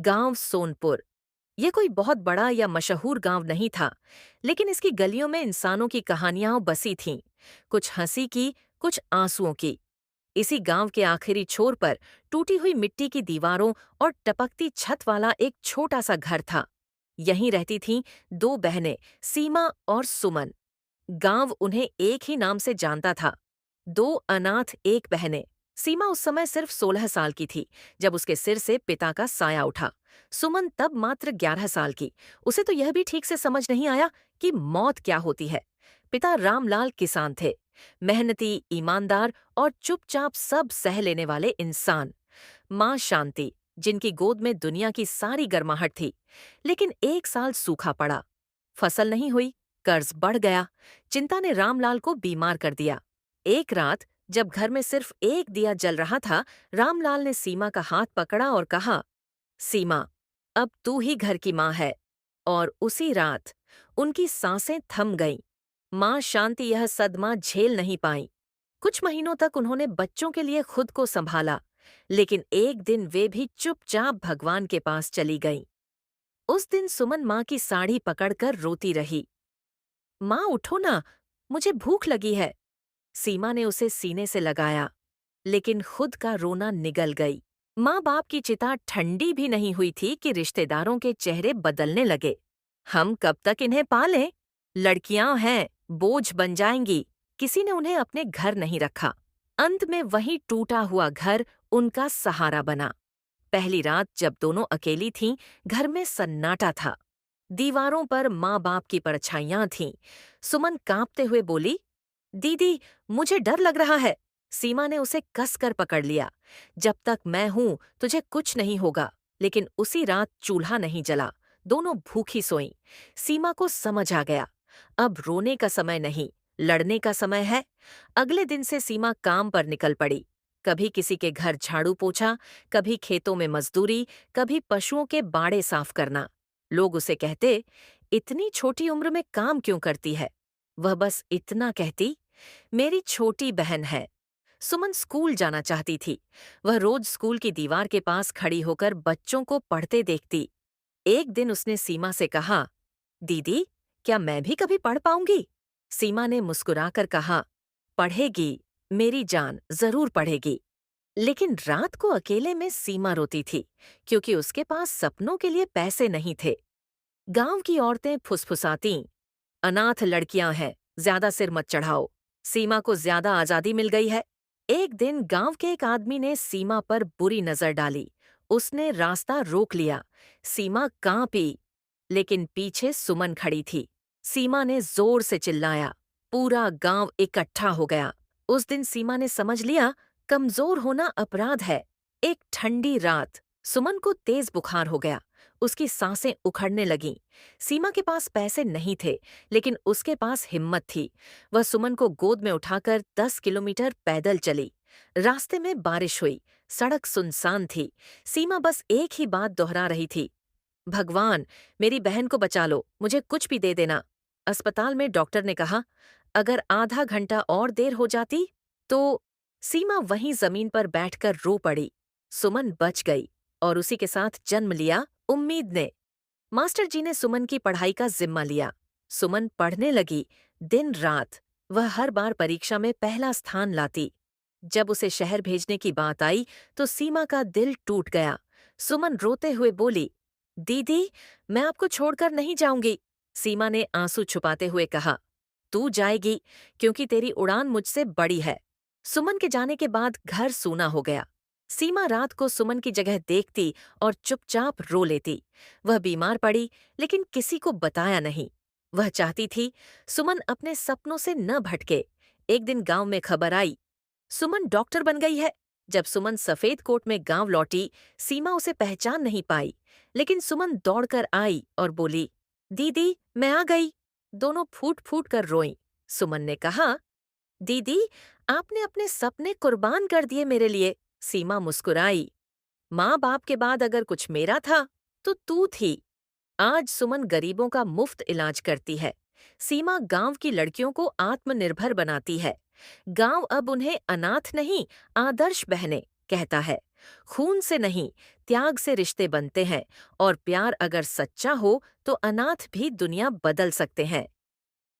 गांव सोनपुर। ये कोई बहुत बड़ा या मशहूर गांव नहीं था, लेकिन इसकी गलियों में इंसानों की कहानियां बसी थीं। कुछ हंसी की, कुछ आंसुओं की। इसी गांव के आखिरी छोर पर टूटी हुई मिट्टी की दीवारों और टपकती छत वाला एक छोटा सा घर था। यहीं रहती थीं दो बहनें, सीमा और सुमन। गांव उन्हें एक ही नाम से जानता था, दो अनाथ एक बहनें। सीमा उस समय सिर्फ 16 साल की थी जब उसके सिर से पिता का साया उठा। सुमन तब मात्र 11 साल की। उसे तो यह भी ठीक से समझ नहीं आया कि मौत क्या होती है। पिता रामलाल किसान थे, मेहनती, ईमानदार और चुपचाप सब सह लेने वाले इंसान। माँ शांति, जिनकी गोद में दुनिया की सारी गर्माहट थी। लेकिन एक साल सूखा पड़ा, फसल नहीं हुई, कर्ज बढ़ गया। चिंता ने रामलाल को बीमार कर दिया। एक रात जब घर में सिर्फ एक दिया जल रहा था, रामलाल ने सीमा का हाथ पकड़ा और कहा, सीमा, अब तू ही घर की माँ है। और उसी रात उनकी सांसें थम गईं। माँ शांति यह सदमा झेल नहीं पाई। कुछ महीनों तक उन्होंने बच्चों के लिए खुद को संभाला, लेकिन एक दिन वे भी चुपचाप भगवान के पास चली गईं। उस दिन सुमन माँ की साड़ी पकड़कर रोती रही। माँ उठो ना, मुझे भूख लगी है। सीमा ने उसे सीने से लगाया, लेकिन खुद का रोना निगल गई। माँ बाप की चिता ठंडी भी नहीं हुई थी कि रिश्तेदारों के चेहरे बदलने लगे। हम कब तक इन्हें पालें? लड़कियां हैं, बोझ बन जाएंगी। किसी ने उन्हें अपने घर नहीं रखा। अंत में वही टूटा हुआ घर उनका सहारा बना। पहली रात जब दोनों अकेली थीं, घर में सन्नाटा था। दीवारों पर माँ बाप की परछाइयां थीं। सुमन कांपते हुए बोली, दीदी, मुझे डर लग रहा है। सीमा ने उसे कसकर पकड़ लिया। जब तक मैं हूं तुझे कुछ नहीं होगा। लेकिन उसी रात चूल्हा नहीं जला, दोनों भूखी सोईं। सीमा को समझ आ गया, अब रोने का समय नहीं, लड़ने का समय है। अगले दिन से सीमा काम पर निकल पड़ी। कभी किसी के घर झाड़ू पोछा, कभी खेतों में मजदूरी, कभी पशुओं के बाड़े साफ करना। लोग उसे कहते, इतनी छोटी उम्र में काम क्यों करती है? वह बस इतना कहती, मेरी छोटी बहन है। सुमन स्कूल जाना चाहती थी। वह रोज स्कूल की दीवार के पास खड़ी होकर बच्चों को पढ़ते देखती। एक दिन उसने सीमा से कहा, दीदी, क्या मैं भी कभी पढ़ पाऊंगी? सीमा ने मुस्कुराकर कहा, पढ़ेगी मेरी जान, जरूर पढ़ेगी। लेकिन रात को अकेले में सीमा रोती थी, क्योंकि उसके पास सपनों के लिए पैसे नहीं थे। गांव की औरतें फुसफुसातीं, अनाथ लड़कियां हैं, ज्यादा सिर मत चढ़ाओ। सीमा को ज्यादा आजादी मिल गई है। एक दिन गांव के एक आदमी ने सीमा पर बुरी नजर डाली। उसने रास्ता रोक लिया। सीमा कांपी, लेकिन पीछे सुमन खड़ी थी। सीमा ने जोर से चिल्लाया। पूरा गांव इकट्ठा हो गया। उस दिन सीमा ने समझ लिया, कमजोर होना अपराध है। एक ठंडी रात सुमन को तेज बुखार हो गया। उसकी सांसें उखड़ने लगीं। सीमा के पास पैसे नहीं थे, लेकिन उसके पास हिम्मत थी। वह सुमन को गोद में उठाकर 10 किलोमीटर पैदल चली। रास्ते में बारिश हुई, सड़क सुनसान थी। सीमा बस एक ही बात दोहरा रही थी, भगवान, मेरी बहन को बचा लो, मुझे कुछ भी दे देना। अस्पताल में डॉक्टर ने कहा, अगर आधा घंटा और देर हो जाती तो। सीमा वहीं जमीन पर बैठकर रो पड़ी। सुमन बच गई, और उसी के साथ जन्म लिया उम्मीद ने। मास्टर जी ने सुमन की पढ़ाई का जिम्मा लिया। सुमन पढ़ने लगी, दिन रात। वह हर बार परीक्षा में पहला स्थान लाती। जब उसे शहर भेजने की बात आई तो सीमा का दिल टूट गया। सुमन रोते हुए बोली, दीदी, मैं आपको छोड़कर नहीं जाऊंगी। सीमा ने आंसू छुपाते हुए कहा, तू जाएगी, क्योंकि तेरी उड़ान मुझसे बड़ी है। सुमन के जाने के बाद घर सूना हो गया। सीमा रात को सुमन की जगह देखती और चुपचाप रो लेती। वह बीमार पड़ी, लेकिन किसी को बताया नहीं। वह चाहती थी सुमन अपने सपनों से न भटके। एक दिन गांव में खबर आई, सुमन डॉक्टर बन गई है। जब सुमन सफेद कोट में गांव लौटी, सीमा उसे पहचान नहीं पाई। लेकिन सुमन दौड़कर आई और बोली, दीदी, मैं आ गई। दोनों फूट फूट कर रोईं। सुमन ने कहा, दीदी, आपने अपने सपने कुर्बान कर दिए मेरे लिए। सीमा मुस्कुराई, माँ बाप के बाद अगर कुछ मेरा था तो तू थी। आज सुमन गरीबों का मुफ्त इलाज करती है। सीमा गांव की लड़कियों को आत्मनिर्भर बनाती है। गांव अब उन्हें अनाथ नहीं, आदर्श बहनें कहता है। खून से नहीं, त्याग से रिश्ते बनते हैं और प्यार अगर सच्चा हो तो अनाथ भी दुनिया बदल सकते हैं।